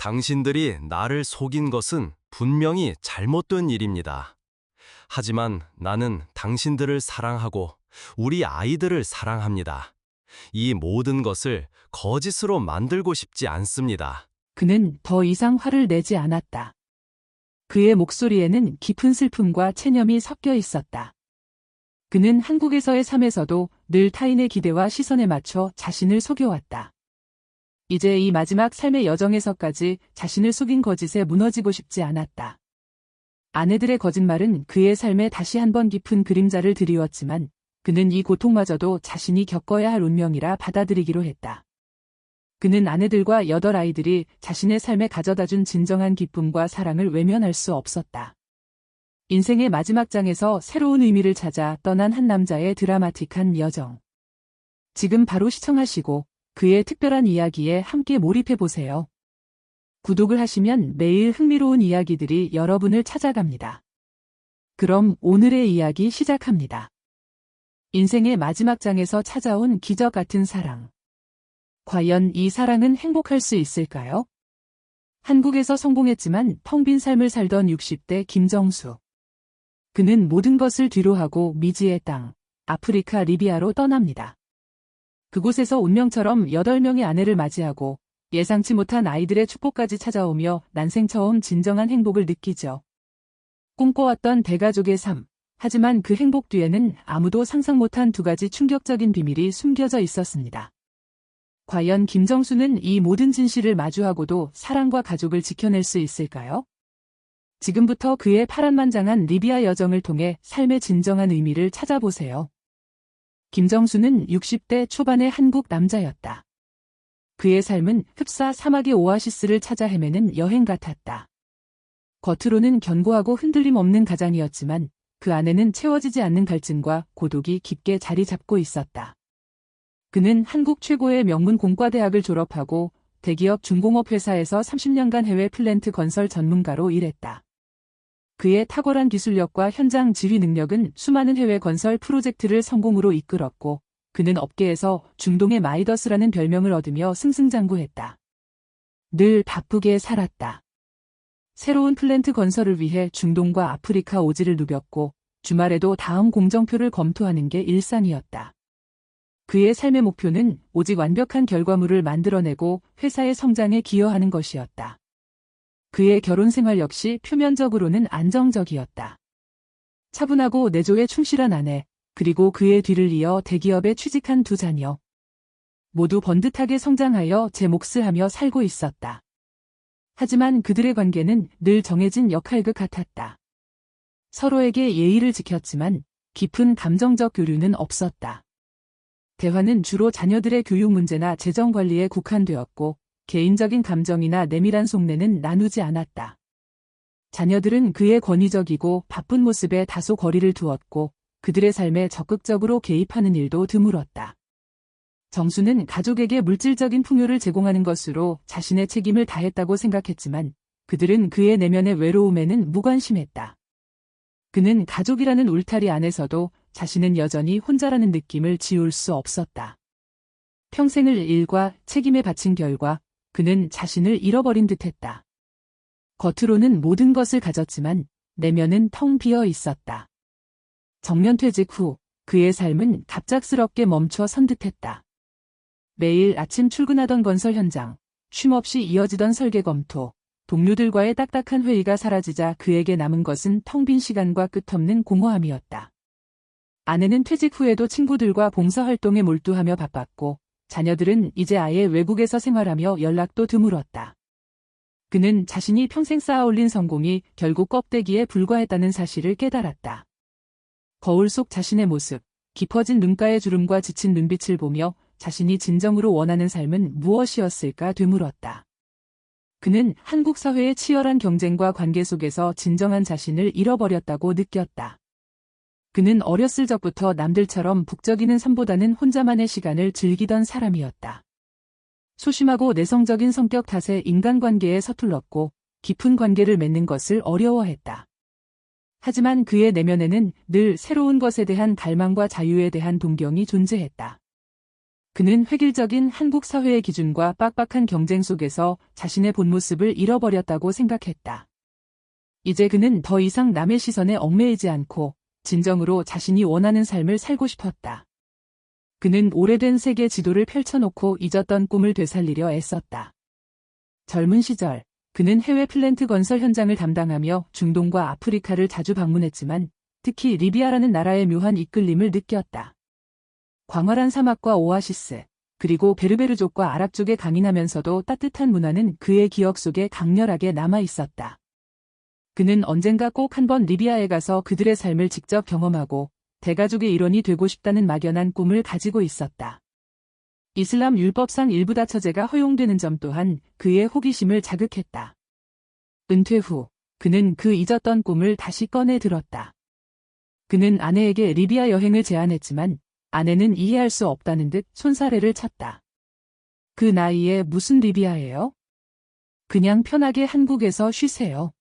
당신들이 나를 속인 것은 분명히 잘못된 일입니다. 하지만 나는 당신들을 사랑하고 우리 아이들을 사랑합니다. 이 모든 것을 거짓으로 만들고 싶지 않습니다. 그는 더 이상 화를 내지 않았다. 그의 목소리에는 깊은 슬픔과 체념이 섞여 있었다. 그는 한국에서의 삶에서도 늘 타인의 기대와 시선에 맞춰 자신을 속여왔다. 이제 이 마지막 삶의 여정에서까지 자신을 속인 거짓에 무너지고 싶지 않았다. 아내들의 거짓말은 그의 삶에 다시 한번 깊은 그림자를 드리웠지만 그는 이 고통마저도 자신이 겪어야 할 운명이라 받아들이기로 했다. 그는 아내들과 8아이들이 자신의 삶에 가져다준 진정한 기쁨과 사랑을 외면할 수 없었다. 인생의 마지막 장에서 새로운 의미를 찾아 떠난 한 남자의 드라마틱한 여정. 지금 바로 시청하시고 그의 특별한 이야기에 함께 몰입해보세요. 구독을 하시면 매일 흥미로운 이야기들이 여러분을 찾아갑니다. 그럼 오늘의 이야기 시작합니다. 인생의 마지막 장에서 찾아온 기적 같은 사랑. 과연 이 사랑은 행복할 수 있을까요? 한국에서 성공했지만 텅 빈 삶을 살던 60대 김정수. 그는 모든 것을 뒤로하고 미지의 땅, 아프리카 리비아로 떠납니다. 그곳에서 운명처럼 8명의 아내를 맞이하고 예상치 못한 아이들의 축복까지 찾아오며 난생 처음 진정한 행복을 느끼죠. 꿈꿔왔던 대가족의 삶. 하지만 그 행복 뒤에는 아무도 상상 못한 2가지 충격적인 비밀이 숨겨져 있었습니다. 과연 김정수는 이 모든 진실을 마주하고도 사랑과 가족을 지켜낼 수 있을까요? 지금부터 그의 파란만장한 리비아 여정을 통해 삶의 진정한 의미를 찾아보세요. 김정수는 60대 초반의 한국 남자였다. 그의 삶은 흡사 사막의 오아시스를 찾아 헤매는 여행 같았다. 겉으로는 견고하고 흔들림 없는 가장이었지만 그 안에는 채워지지 않는 갈증과 고독이 깊게 자리 잡고 있었다. 그는 한국 최고의 명문 공과대학을 졸업하고 대기업 중공업 회사에서 30년간 해외 플랜트 건설 전문가로 일했다. 그의 탁월한 기술력과 현장 지휘 능력은 수많은 해외 건설 프로젝트를 성공으로 이끌었고 그는 업계에서 중동의 마이더스라는 별명을 얻으며 승승장구했다. 늘 바쁘게 살았다. 새로운 플랜트 건설을 위해 중동과 아프리카 오지를 누볐고 주말에도 다음 공정표를 검토하는 게 일상이었다. 그의 삶의 목표는 오직 완벽한 결과물을 만들어내고 회사의 성장에 기여하는 것이었다. 그의 결혼 생활 역시 표면적으로는 안정적이었다. 차분하고 내조에 충실한 아내, 그리고 그의 뒤를 이어 대기업에 취직한 2 자녀. 모두 번듯하게 성장하여 제 몫을 하며 살고 있었다. 하지만 그들의 관계는 늘 정해진 역할극 같았다. 서로에게 예의를 지켰지만 깊은 감정적 교류는 없었다. 대화는 주로 자녀들의 교육 문제나 재정 관리에 국한되었고 개인적인 감정이나 내밀한 속내는 나누지 않았다. 자녀들은 그의 권위적이고 바쁜 모습에 다소 거리를 두었고 그들의 삶에 적극적으로 개입하는 일도 드물었다. 정수는 가족에게 물질적인 풍요를 제공하는 것으로 자신의 책임을 다했다고 생각했지만 그들은 그의 내면의 외로움에는 무관심했다. 그는 가족이라는 울타리 안에서도 자신은 여전히 혼자라는 느낌을 지울 수 없었다. 평생을 일과 책임에 바친 결과 그는 자신을 잃어버린 듯했다. 겉으로는 모든 것을 가졌지만 내면은 텅 비어 있었다. 정년퇴직 후 그의 삶은 갑작스럽게 멈춰 선 듯했다. 매일 아침 출근하던 건설 현장, 쉼없이 이어지던 설계 검토, 동료들과의 딱딱한 회의가 사라지자 그에게 남은 것은 텅 빈 시간과 끝없는 공허함이었다. 아내는 퇴직 후에도 친구들과 봉사활동에 몰두하며 바빴고 자녀들은 이제 아예 외국에서 생활하며 연락도 드물었다. 그는 자신이 평생 쌓아올린 성공이 결국 껍데기에 불과했다는 사실을 깨달았다. 거울 속 자신의 모습, 깊어진 눈가의 주름과 지친 눈빛을 보며 자신이 진정으로 원하는 삶은 무엇이었을까 되물었다. 그는 한국 사회의 치열한 경쟁과 관계 속에서 진정한 자신을 잃어버렸다고 느꼈다. 그는 어렸을 적부터 남들처럼 북적이는 삶보다는 혼자만의 시간을 즐기던 사람이었다. 소심하고 내성적인 성격 탓에 인간관계에 서툴렀고 깊은 관계를 맺는 것을 어려워했다. 하지만 그의 내면에는 늘 새로운 것에 대한 갈망과 자유에 대한 동경이 존재했다. 그는 획일적인 한국 사회의 기준과 빡빡한 경쟁 속에서 자신의 본 모습을 잃어버렸다고 생각했다. 이제 그는 더 이상 남의 시선에 얽매이지 않고 진정으로 자신이 원하는 삶을 살고 싶었다. 그는 오래된 세계 지도를 펼쳐놓고 잊었던 꿈을 되살리려 애썼다. 젊은 시절, 그는 해외 플랜트 건설 현장을 담당하며 중동과 아프리카를 자주 방문했지만 특히 리비아라는 나라의 묘한 이끌림을 느꼈다. 광활한 사막과 오아시스, 그리고 베르베르족과 아랍족의 강인하면서도 따뜻한 문화는 그의 기억 속에 강렬하게 남아 있었다. 그는 언젠가 꼭 한번 리비아에 가서 그들의 삶을 직접 경험하고 대가족의 일원이 되고 싶다는 막연한 꿈을 가지고 있었다. 이슬람 율법상 일부 다처제가 허용되는 점 또한 그의 호기심을 자극했다. 은퇴 후, 그는 그 잊었던 꿈을 다시 꺼내 들었다. 그는 아내에게 리비아 여행을 제안했지만 아내는 이해할 수 없다는 듯 손사래를 쳤다. 그 나이에 무슨 리비아예요? 그냥 편하게 한국에서 쉬세요.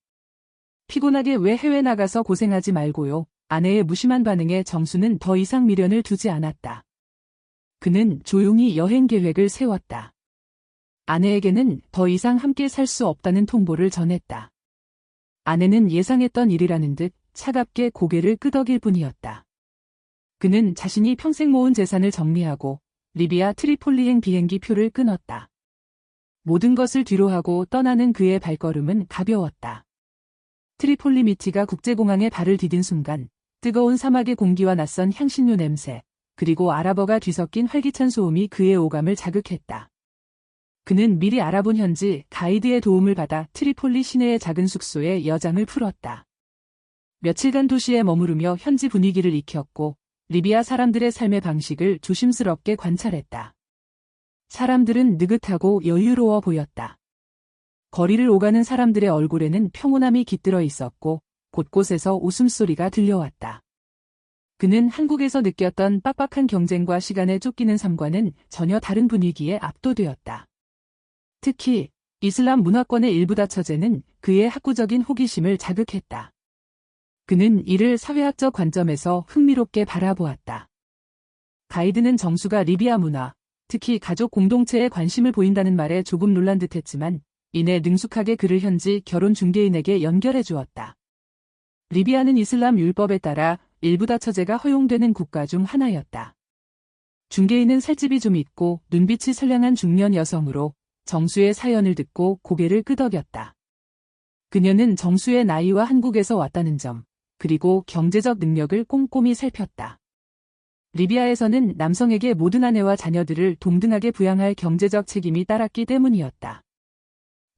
피곤하게 왜 해외 나가서 고생하지 말고요. 아내의 무심한 반응에 정수는 더 이상 미련을 두지 않았다. 그는 조용히 여행 계획을 세웠다. 아내에게는 더 이상 함께 살 수 없다는 통보를 전했다. 아내는 예상했던 일이라는 듯 차갑게 고개를 끄덕일 뿐이었다. 그는 자신이 평생 모은 재산을 정리하고 리비아 트리폴리행 비행기 표를 끊었다. 모든 것을 뒤로하고 떠나는 그의 발걸음은 가벼웠다. 트리폴리 미티가 국제공항에 발을 디딘 순간 뜨거운 사막의 공기와 낯선 향신료 냄새, 그리고 아랍어가 뒤섞인 활기찬 소음이 그의 오감을 자극했다. 그는 미리 알아본 현지 가이드의 도움을 받아 트리폴리 시내의 작은 숙소에 여장을 풀었다. 며칠간 도시에 머무르며 현지 분위기를 익혔고 리비아 사람들의 삶의 방식을 조심스럽게 관찰했다. 사람들은 느긋하고 여유로워 보였다. 거리를 오가는 사람들의 얼굴에는 평온함이 깃들어 있었고 곳곳에서 웃음소리가 들려왔다. 그는 한국에서 느꼈던 빡빡한 경쟁과 시간에 쫓기는 삶과는 전혀 다른 분위기에 압도되었다. 특히 이슬람 문화권의 일부 다처제는 그의 학구적인 호기심을 자극했다. 그는 이를 사회학적 관점에서 흥미롭게 바라보았다. 가이드는 정수가 리비아 문화, 특히 가족 공동체에 관심을 보인다는 말에 조금 놀란 듯했지만 이내 능숙하게 그를 현지 결혼 중개인에게 연결해 주었다. 리비아는 이슬람 율법에 따라 일부 다처제가 허용되는 국가 중 하나였다. 중개인은 살집이 좀 있고 눈빛이 선량한 중년 여성으로 정수의 사연을 듣고 고개를 끄덕였다. 그녀는 정수의 나이와 한국에서 왔다는 점, 그리고 경제적 능력을 꼼꼼히 살폈다. 리비아에서는 남성에게 모든 아내와 자녀들을 동등하게 부양할 경제적 책임이 따랐기 때문이었다.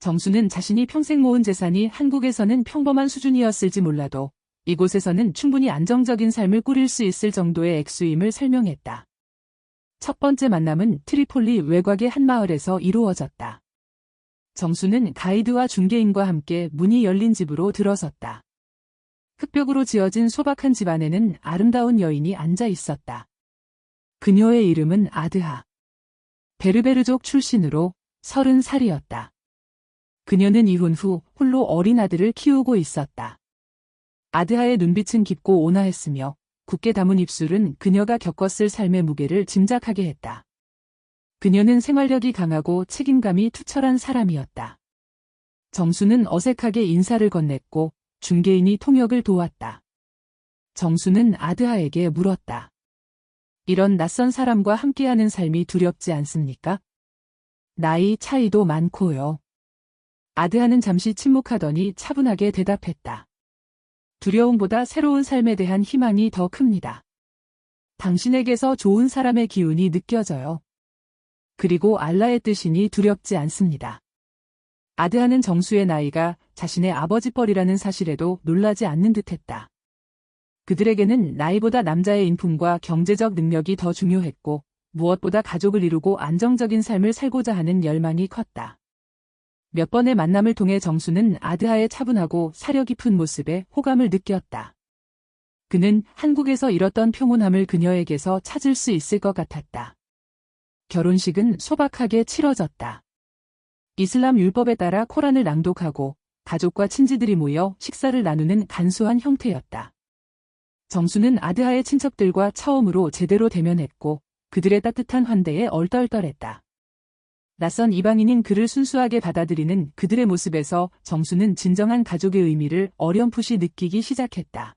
정수는 자신이 평생 모은 재산이 한국에서는 평범한 수준이었을지 몰라도 이곳에서는 충분히 안정적인 삶을 꾸릴 수 있을 정도의 액수임을 설명했다. 첫 번째 만남은 트리폴리 외곽의 한 마을에서 이루어졌다. 정수는 가이드와 중개인과 함께 문이 열린 집으로 들어섰다. 흙벽으로 지어진 소박한 집 안에는 아름다운 여인이 앉아 있었다. 그녀의 이름은 아드하. 베르베르족 출신으로 30살이었다. 그녀는 이혼 후 홀로 어린 아들을 키우고 있었다. 아드하의 눈빛은 깊고 온화했으며 굳게 담은 입술은 그녀가 겪었을 삶의 무게를 짐작하게 했다. 그녀는 생활력이 강하고 책임감이 투철한 사람이었다. 정수는 어색하게 인사를 건넸고 중개인이 통역을 도왔다. 정수는 아드하에게 물었다. 이런 낯선 사람과 함께하는 삶이 두렵지 않습니까? 나이 차이도 많고요. 아드하는 잠시 침묵하더니 차분하게 대답했다. 두려움보다 새로운 삶에 대한 희망이 더 큽니다. 당신에게서 좋은 사람의 기운이 느껴져요. 그리고 알라의 뜻이니 두렵지 않습니다. 아드하는 정수의 나이가 자신의 아버지 뻘이라는 사실에도 놀라지 않는 듯했다. 그들에게는 나이보다 남자의 인품과 경제적 능력이 더 중요했고 무엇보다 가족을 이루고 안정적인 삶을 살고자 하는 열망이 컸다. 몇 번의 만남을 통해 정수는 아드하의 차분하고 사려 깊은 모습에 호감을 느꼈다. 그는 한국에서 잃었던 평온함을 그녀에게서 찾을 수 있을 것 같았다. 결혼식은 소박하게 치러졌다. 이슬람 율법에 따라 코란을 낭독하고 가족과 친지들이 모여 식사를 나누는 간소한 형태였다. 정수는 아드하의 친척들과 처음으로 제대로 대면했고 그들의 따뜻한 환대에 얼떨떨했다. 낯선 이방인인 그를 순수하게 받아들이는 그들의 모습에서 정수는 진정한 가족의 의미를 어렴풋이 느끼기 시작했다.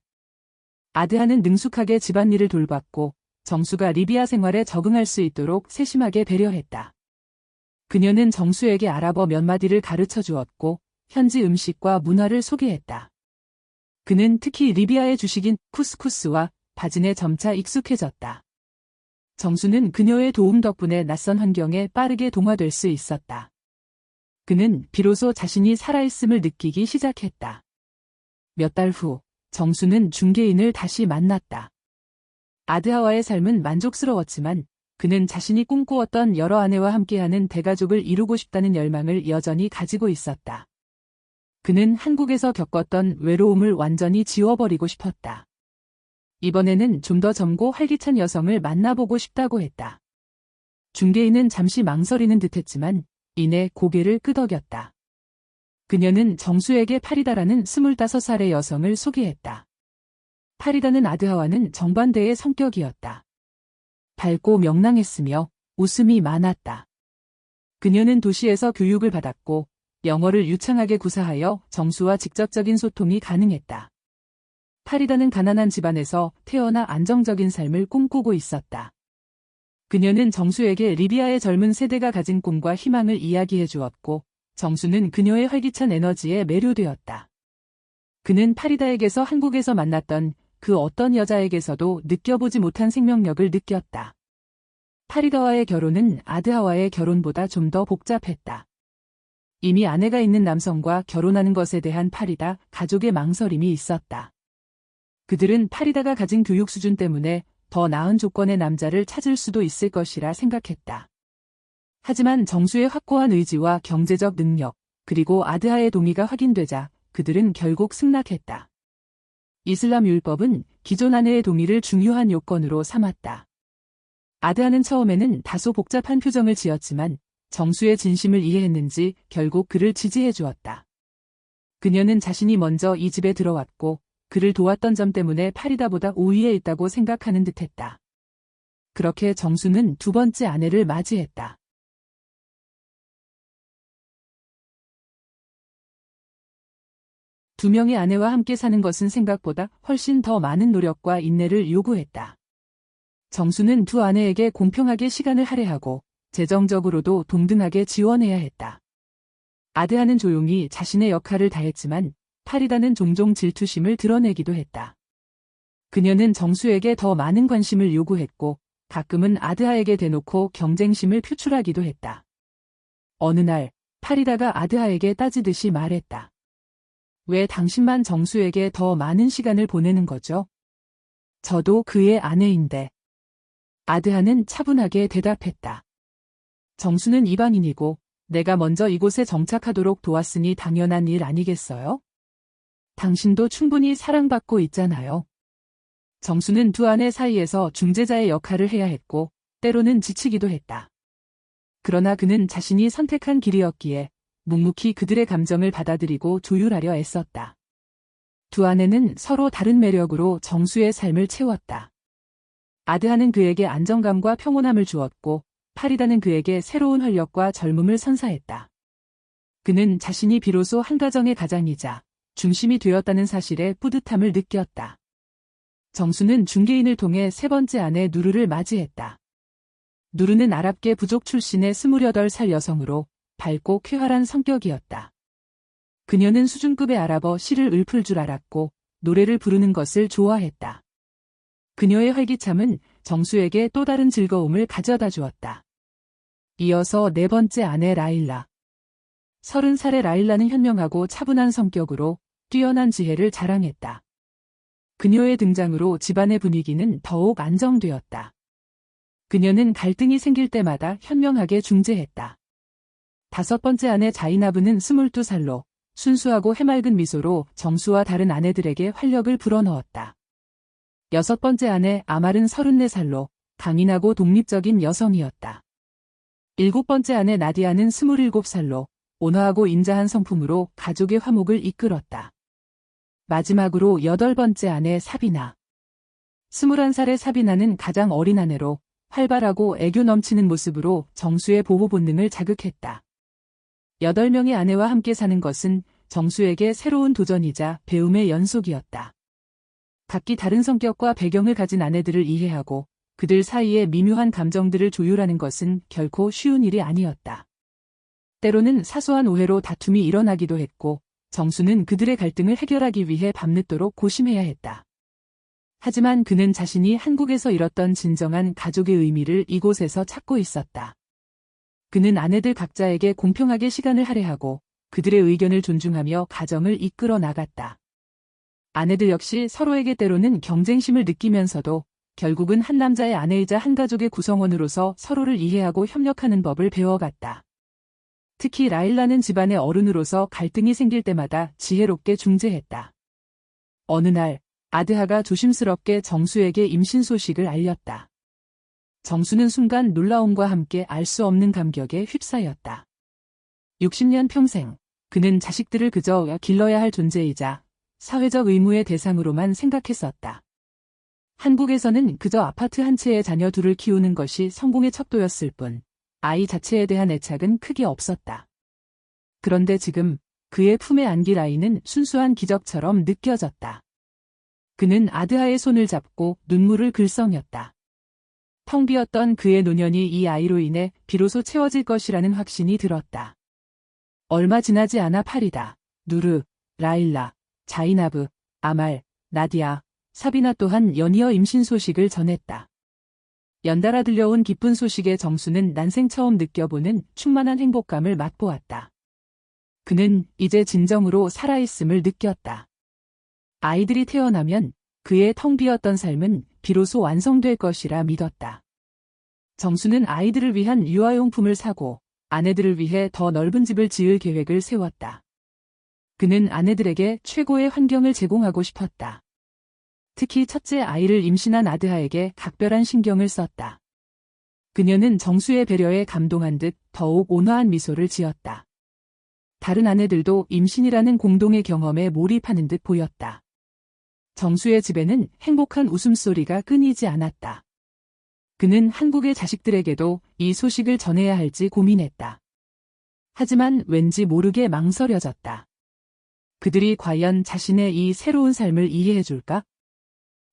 아드하는 능숙하게 집안일을 돌봤고 정수가 리비아 생활에 적응할 수 있도록 세심하게 배려했다. 그녀는 정수에게 아랍어 몇 마디를 가르쳐 주었고 현지 음식과 문화를 소개했다. 그는 특히 리비아의 주식인 쿠스쿠스와 바진에 점차 익숙해졌다. 정수는 그녀의 도움 덕분에 낯선 환경에 빠르게 동화될 수 있었다. 그는 비로소 자신이 살아있음을 느끼기 시작했다. 몇 달 후, 정수는 중개인을 다시 만났다. 아드하와의 삶은 만족스러웠지만 그는 자신이 꿈꾸었던 여러 아내와 함께하는 대가족을 이루고 싶다는 열망을 여전히 가지고 있었다. 그는 한국에서 겪었던 외로움을 완전히 지워버리고 싶었다. 이번에는 좀 더 젊고 활기찬 여성을 만나보고 싶다고 했다. 중개인은 잠시 망설이는 듯했지만 이내 고개를 끄덕였다. 그녀는 정수에게 파리다라는 25살의 여성을 소개했다. 파리다는 아드하와는 정반대의 성격이었다. 밝고 명랑했으며 웃음이 많았다. 그녀는 도시에서 교육을 받았고 영어를 유창하게 구사하여 정수와 직접적인 소통이 가능했다. 파리다는 가난한 집안에서 태어나 안정적인 삶을 꿈꾸고 있었다. 그녀는 정수에게 리비아의 젊은 세대가 가진 꿈과 희망을 이야기해 주었고 정수는 그녀의 활기찬 에너지에 매료되었다. 그는 파리다에게서 한국에서 만났던 그 어떤 여자에게서도 느껴보지 못한 생명력을 느꼈다. 파리다와의 결혼은 아드하와의 결혼보다 좀 더 복잡했다. 이미 아내가 있는 남성과 결혼하는 것에 대한 파리다 가족의 망설임이 있었다. 그들은 파리다가 가진 교육 수준 때문에 더 나은 조건의 남자를 찾을 수도 있을 것이라 생각했다. 하지만 정수의 확고한 의지와 경제적 능력, 그리고 아드하의 동의가 확인되자 그들은 결국 승낙했다. 이슬람 율법은 기존 아내의 동의를 중요한 요건으로 삼았다. 아드하는 처음에는 다소 복잡한 표정을 지었지만 정수의 진심을 이해했는지 결국 그를 지지해 주었다. 그녀는 자신이 먼저 이 집에 들어왔고 그를 도왔던 점 때문에 파리다보다 우위에 있다고 생각하는 듯했다. 그렇게 정수는 두 번째 아내를 맞이했다. 두 명의 아내와 함께 사는 것은 생각보다 훨씬 더 많은 노력과 인내를 요구했다. 정수는 두 아내에게 공평하게 시간을 할애하고 재정적으로도 동등하게 지원해야 했다. 아드하는 조용히 자신의 역할을 다했지만 파리다는 종종 질투심을 드러내기도 했다. 그녀는 정수에게 더 많은 관심을 요구했고 가끔은 아드하에게 대놓고 경쟁심을 표출하기도 했다. 어느 날 파리다가 아드하에게 따지듯이 말했다. 왜 당신만 정수에게 더 많은 시간을 보내는 거죠? 저도 그의 아내인데. 아드하는 차분하게 대답했다. 정수는 이방인이고 내가 먼저 이곳에 정착하도록 도왔으니 당연한 일 아니겠어요? 당신도 충분히 사랑받고 있잖아요. 정수는 두 아내 사이에서 중재자의 역할을 해야 했고 때로는 지치기도 했다. 그러나 그는 자신이 선택한 길이었기에 묵묵히 그들의 감정을 받아들이고 조율하려 애썼다. 두 아내는 서로 다른 매력으로 정수의 삶을 채웠다. 아드하는 그에게 안정감과 평온함을 주었고 파리다는 그에게 새로운 활력과 젊음을 선사했다. 그는 자신이 비로소 한 가정의 가장이자 중심이 되었다는 사실에 뿌듯함을 느꼈다. 정수는 중개인을 통해 세 번째 아내 누르를 맞이했다. 누르는 아랍계 부족 출신의 28살 여성으로 밝고 쾌활한 성격이었다. 그녀는 수준급의 아랍어 시를 읊을 줄 알았고 노래를 부르는 것을 좋아했다. 그녀의 활기참은 정수에게 또 다른 즐거움을 가져다 주었다. 이어서 네 번째 아내 라일라. 30살의 라일라는 현명하고 차분한 성격으로 뛰어난 지혜를 자랑했다. 그녀의 등장으로 집안의 분위기는 더욱 안정되었다. 그녀는 갈등이 생길 때마다 현명하게 중재했다. 다섯 번째 아내 자이나브는 22살로 순수하고 해맑은 미소로 정수와 다른 아내들에게 활력을 불어넣었다. 여섯 번째 아내 아말은 34살로 강인하고 독립적인 여성이었다. 일곱 번째 아내 나디아는 27살로 온화하고 인자한 성품으로 가족의 화목을 이끌었다. 마지막으로 여덟 번째 아내 사비나. 21살의 사비나는 가장 어린 아내로 활발하고 애교 넘치는 모습으로 정수의 보호 본능을 자극했다. 8명의 아내와 함께 사는 것은 정수에게 새로운 도전이자 배움의 연속이었다. 각기 다른 성격과 배경을 가진 아내들을 이해하고 그들 사이의 미묘한 감정들을 조율하는 것은 결코 쉬운 일이 아니었다. 때로는 사소한 오해로 다툼이 일어나기도 했고 정수는 그들의 갈등을 해결하기 위해 밤늦도록 고심해야 했다. 하지만 그는 자신이 한국에서 잃었던 진정한 가족의 의미를 이곳에서 찾고 있었다. 그는 아내들 각자에게 공평하게 시간을 할애하고 그들의 의견을 존중하며 가정을 이끌어 나갔다. 아내들 역시 서로에게 때로는 경쟁심을 느끼면서도 결국은 한 남자의 아내이자 한 가족의 구성원으로서 서로를 이해하고 협력하는 법을 배워갔다. 특히 라일라는 집안의 어른으로서 갈등이 생길 때마다 지혜롭게 중재했다. 어느 날 아드하가 조심스럽게 정수에게 임신 소식을 알렸다. 정수는 순간 놀라움과 함께 알 수 없는 감격에 휩싸였다. 60년 평생 그는 자식들을 그저 길러야 할 존재이자 사회적 의무의 대상으로만 생각했었다. 한국에서는 그저 아파트 한 채의 자녀 둘을 키우는 것이 성공의 척도였을 뿐 아이 자체에 대한 애착은 크게 없었다. 그런데 지금 그의 품에 안길 아이는 순수한 기적처럼 느껴졌다. 그는 아드하의 손을 잡고 눈물을 글썽였다. 텅 비었던 그의 노년이 이 아이로 인해 비로소 채워질 것이라는 확신이 들었다. 얼마 지나지 않아 파리다, 누르, 라일라, 자이나브, 아말, 나디아, 사비나 또한 연이어 임신 소식을 전했다. 연달아 들려온 기쁜 소식에 정수는 난생 처음 느껴보는 충만한 행복감을 맛보았다. 그는 이제 진정으로 살아있음을 느꼈다. 아이들이 태어나면 그의 텅 비었던 삶은 비로소 완성될 것이라 믿었다. 정수는 아이들을 위한 유아용품을 사고 아내들을 위해 더 넓은 집을 지을 계획을 세웠다. 그는 아내들에게 최고의 환경을 제공하고 싶었다. 특히 첫째 아이를 임신한 아드하에게 각별한 신경을 썼다. 그녀는 정수의 배려에 감동한 듯 더욱 온화한 미소를 지었다. 다른 아내들도 임신이라는 공동의 경험에 몰입하는 듯 보였다. 정수의 집에는 행복한 웃음소리가 끊이지 않았다. 그는 한국의 자식들에게도 이 소식을 전해야 할지 고민했다. 하지만 왠지 모르게 망설여졌다. 그들이 과연 자신의 이 새로운 삶을 이해해줄까?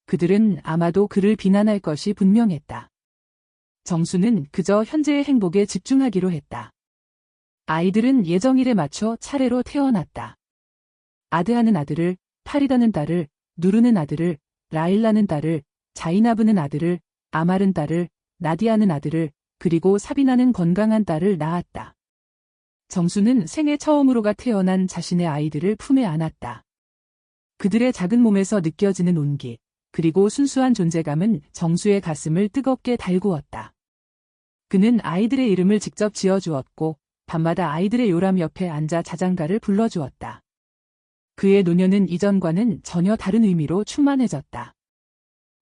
그들은 아마도 그를 비난할 것이 분명했다. 정수는 그저 현재의 행복에 집중하기로 했다. 아이들은 예정일에 맞춰 차례로 태어났다. 아드하는 아들을, 파리다는 딸을, 누르는 아들을, 라일라는 딸을, 자이나브는 아들을, 아말은 딸을, 나디아는 아들을, 그리고 사비나는 건강한 딸을 낳았다. 정수는 생애 처음으로가 태어난 자신의 아이들을 품에 안았다. 그들의 작은 몸에서 느껴지는 온기, 그리고 순수한 존재감은 정수의 가슴을 뜨겁게 달구었다. 그는 아이들의 이름을 직접 지어주었고 밤마다 아이들의 요람 옆에 앉아 자장가를 불러주었다. 그의 노년은 이전과는 전혀 다른 의미로 충만해졌다.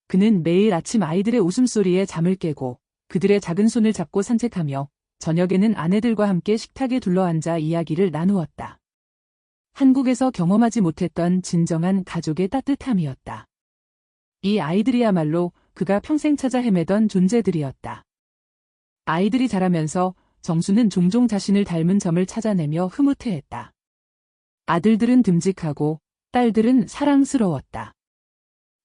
그는 매일 아침 아이들의 웃음소리에 잠을 깨고 그들의 작은 손을 잡고 산책하며 저녁에는 아내들과 함께 식탁에 둘러앉아 이야기를 나누었다. 한국에서 경험하지 못했던 진정한 가족의 따뜻함이었다. 이 아이들이야말로 그가 평생 찾아 헤매던 존재들이었다. 아이들이 자라면서 정수는 종종 자신을 닮은 점을 찾아내며 흐뭇해했다. 아들들은 듬직하고 딸들은 사랑스러웠다.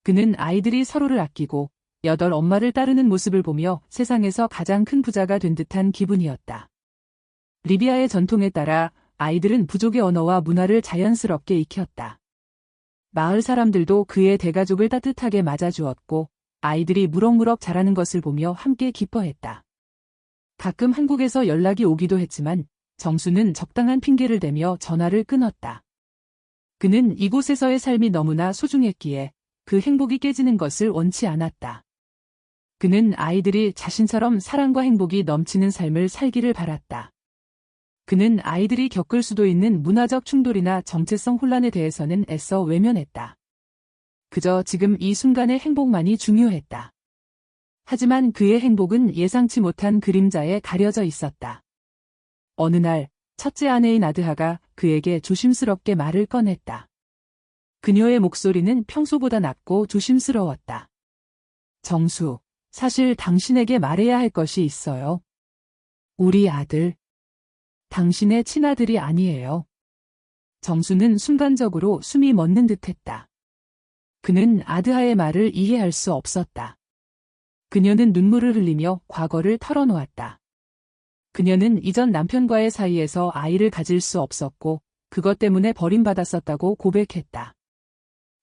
그는 아이들이 서로를 아끼고 8 엄마를 따르는 모습을 보며 세상에서 가장 큰 부자가 된 듯한 기분이었다. 리비아의 전통에 따라 아이들은 부족의 언어와 문화를 자연스럽게 익혔다. 마을 사람들도 그의 대가족을 따뜻하게 맞아주었고 아이들이 무럭무럭 자라는 것을 보며 함께 기뻐했다. 가끔 한국에서 연락이 오기도 했지만 정수는 적당한 핑계를 대며 전화를 끊었다. 그는 이곳에서의 삶이 너무나 소중했기에 그 행복이 깨지는 것을 원치 않았다. 그는 아이들이 자신처럼 사랑과 행복이 넘치는 삶을 살기를 바랐다. 그는 아이들이 겪을 수도 있는 문화적 충돌이나 정체성 혼란에 대해서는 애써 외면했다. 그저 지금 이 순간의 행복만이 중요했다. 하지만 그의 행복은 예상치 못한 그림자에 가려져 있었다. 어느 날 첫째 아내인 아드하가 그에게 조심스럽게 말을 꺼냈다. 그녀의 목소리는 평소보다 낮고 조심스러웠다. 정수, 사실 당신에게 말해야 할 것이 있어요. 우리 아들. 당신의 친아들이 아니에요. 정수는 순간적으로 숨이 멎는 듯했다. 그는 아드하의 말을 이해할 수 없었다. 그녀는 눈물을 흘리며 과거를 털어놓았다. 그녀는 이전 남편과의 사이에서 아이를 가질 수 없었고 그것 때문에 버림받았었다고 고백했다.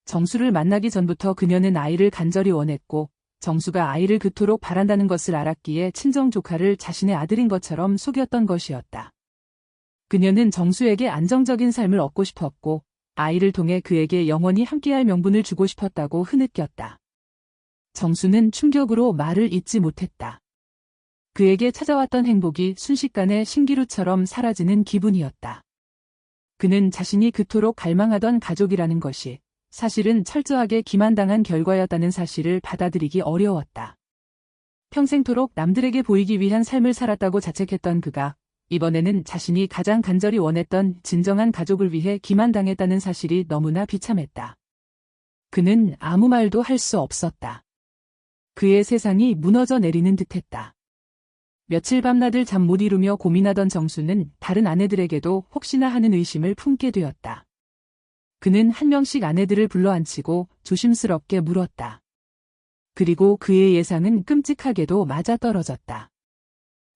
정수를 만나기 전부터 그녀는 아이를 간절히 원했고 정수가 아이를 그토록 바란다는 것을 알았기에 친정 조카를 자신의 아들인 것처럼 속였던 것이었다. 그녀는 정수에게 안정적인 삶을 얻고 싶었고 아이를 통해 그에게 영원히 함께할 명분을 주고 싶었다고 흐느꼈다. 정수는 충격으로 말을 잇지 못했다. 그에게 찾아왔던 행복이 순식간에 신기루처럼 사라지는 기분이었다. 그는 자신이 그토록 갈망하던 가족이라는 것이 사실은 철저하게 기만당한 결과였다는 사실을 받아들이기 어려웠다. 평생토록 남들에게 보이기 위한 삶을 살았다고 자책했던 그가 이번에는 자신이 가장 간절히 원했던 진정한 가족을 위해 기만당했다는 사실이 너무나 비참했다. 그는 아무 말도 할 수 없었다. 그의 세상이 무너져 내리는 듯했다. 며칠 밤낮을 잠 못 이루며 고민하던 정수는 다른 아내들에게도 혹시나 하는 의심을 품게 되었다. 그는 한 명씩 아내들을 불러앉히고 조심스럽게 물었다. 그리고 그의 예상은 끔찍하게도 맞아떨어졌다.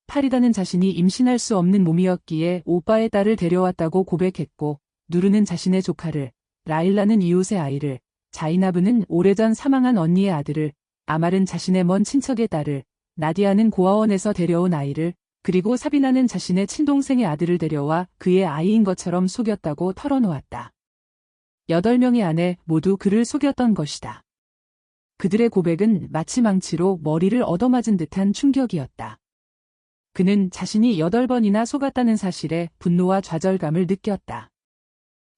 파리다는 자신이 임신할 수 없는 몸이었기에 오빠의 딸을 데려왔다고 고백했고 누르는 자신의 조카를, 라일라는 이웃의 아이를, 자이나브는 오래전 사망한 언니의 아들을, 아말은 자신의 먼 친척의 딸을, 나디아는 고아원에서 데려온 아이를, 그리고 사비나는 자신의 친동생의 아들을 데려와 그의 아이인 것처럼 속였다고 털어놓았다. 8명의 아내 모두 그를 속였던 것이다. 그들의 고백은 마치 망치로 머리를 얻어맞은 듯한 충격이었다. 그는 자신이 8번이나 속았다는 사실에 분노와 좌절감을 느꼈다.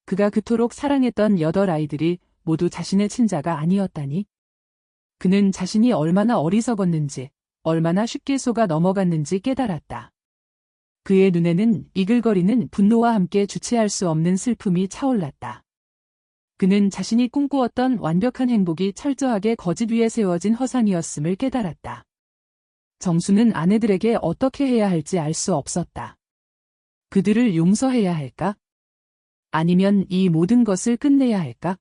그가 그토록 사랑했던 8아이들이 모두 자신의 친자가 아니었다니. 그는 자신이 얼마나 어리석었는지, 얼마나 쉽게 속아 넘어갔는지 깨달았다. 그의 눈에는 이글거리는 분노와 함께 주체할 수 없는 슬픔이 차올랐다. 그는 자신이 꿈꾸었던 완벽한 행복이 철저하게 거짓 위에 세워진 허상이었음을 깨달았다. 정수는 아내들에게 어떻게 해야 할지 알 수 없었다. 그들을 용서해야 할까? 아니면 이 모든 것을 끝내야 할까?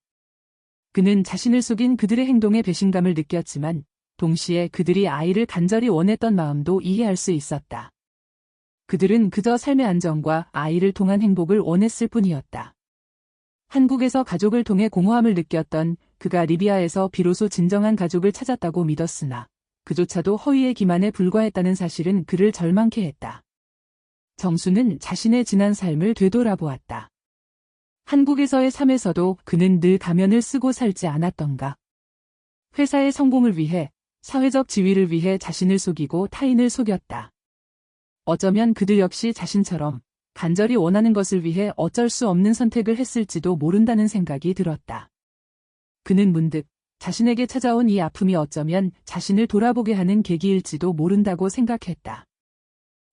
그는 자신을 속인 그들의 행동에 배신감을 느꼈지만 동시에 그들이 아이를 간절히 원했던 마음도 이해할 수 있었다. 그들은 그저 삶의 안정과 아이를 통한 행복을 원했을 뿐이었다. 한국에서 가족을 통해 공허함을 느꼈던 그가 리비아에서 비로소 진정한 가족을 찾았다고 믿었으나 그조차도 허위의 기만에 불과했다는 사실은 그를 절망케 했다. 정수는 자신의 지난 삶을 되돌아보았다. 한국에서의 삶에서도 그는 늘 가면을 쓰고 살지 않았던가. 회사의 성공을 위해, 사회적 지위를 위해 자신을 속이고 타인을 속였다. 어쩌면 그들 역시 자신처럼 간절히 원하는 것을 위해 어쩔 수 없는 선택을 했을지도 모른다는 생각이 들었다. 그는 문득 자신에게 찾아온 이 아픔이 어쩌면 자신을 돌아보게 하는 계기일지도 모른다고 생각했다.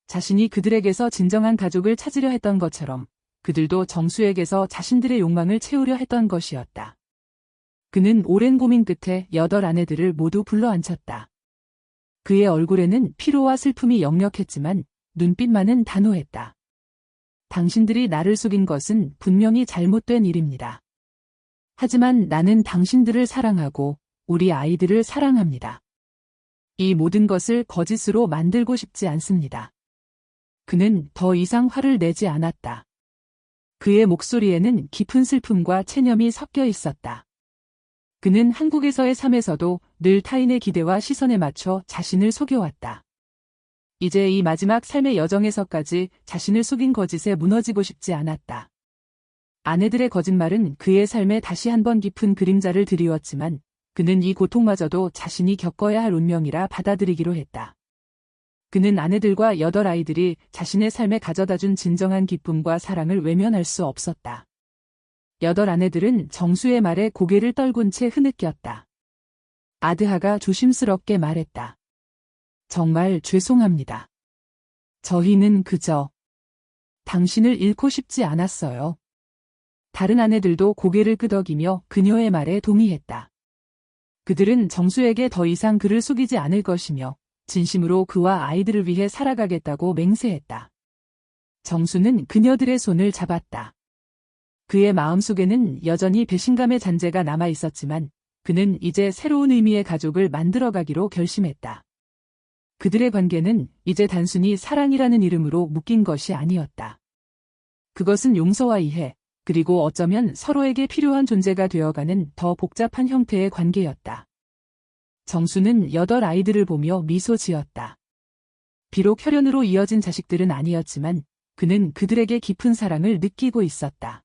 자신이 그들에게서 진정한 가족을 찾으려 했던 것처럼 그들도 정수에게서 자신들의 욕망을 채우려 했던 것이었다. 그는 오랜 고민 끝에 8아내들을 모두 불러앉혔다. 그의 얼굴에는 피로와 슬픔이 역력했지만 눈빛만은 단호했다. 당신들이 나를 속인 것은 분명히 잘못된 일입니다. 하지만 나는 당신들을 사랑하고 우리 아이들을 사랑합니다. 이 모든 것을 거짓으로 만들고 싶지 않습니다. 그는 더 이상 화를 내지 않았다. 그의 목소리에는 깊은 슬픔과 체념이 섞여 있었다. 그는 한국에서의 삶에서도 늘 타인의 기대와 시선에 맞춰 자신을 속여왔다. 이제 이 마지막 삶의 여정에서까지 자신을 속인 거짓에 무너지고 싶지 않았다. 아내들의 거짓말은 그의 삶에 다시 한번 깊은 그림자를 드리웠지만 그는 이 고통마저도 자신이 겪어야 할 운명이라 받아들이기로 했다. 그는 아내들과 8아이들이 자신의 삶에 가져다준 진정한 기쁨과 사랑을 외면할 수 없었다. 8아내들은 정수의 말에 고개를 떨군 채 흐느꼈다. 아드하가 조심스럽게 말했다. 정말 죄송합니다. 저희는 그저 당신을 잃고 싶지 그들은 정수에게 더 이상 그를 속이지 않을 것이며 진심으로 그와 아이들을 위해 살아가겠다고 맹세했다. 정수는 그녀들의 손을 잡았다. 그의 마음속에는 여전히 배신감의 잔재가 남아 있었지만 그는 이제 새로운 의미의 가족을 만들어가기로 결심했다. 그들의 관계는 이제 단순히 사랑이라는 이름으로 묶인 것이 아니었다. 그것은 용서와 이해, 그리고 어쩌면 서로에게 필요한 존재가 되어가는 더 복잡한 형태의 관계였다. 정수는 8 아이들을 보며 미소 지었다. 비록 혈연으로 이어진 자식들은 아니었지만 그는 그들에게 깊은 사랑을 느끼고 있었다.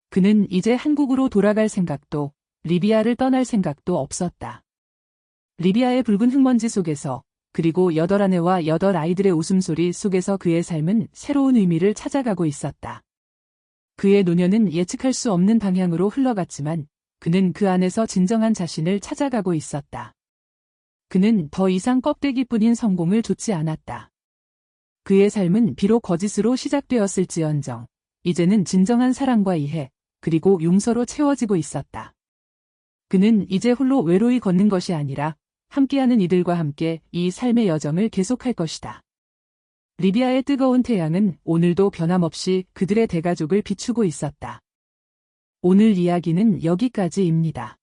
그는 이제 한국으로 돌아갈 생각도, 리비아를 떠날 생각도 없었다. 리비아의 붉은 흙먼지 속에서, 그리고 8 아내와 8 아이들의 웃음소리 속에서 그의 삶은 새로운 의미를 찾아가고 있었다. 그의 노년은 예측할 수 없는 방향으로 흘러갔지만 그는 그 안에서 진정한 자신을 찾아가고 있었다. 그는 더 이상 껍데기뿐인 성공을 좇지 않았다. 그의 삶은 비록 거짓으로 시작되었을지언정 이제는 진정한 사랑과 이해, 그리고 용서로 채워지고 있었다. 그는 이제 홀로 외로이 걷는 것이 아니라 함께하는 이들과 함께 이 삶의 여정을 계속할 것이다. 리비아의 뜨거운 태양은 오늘도 변함없이 그들의 대가족을 비추고 있었다. 오늘 이야기는 여기까지입니다.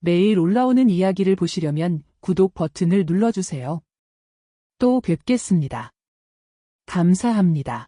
매일 올라오는 이야기를 보시려면 구독 버튼을 눌러주세요. 또 뵙겠습니다. 감사합니다.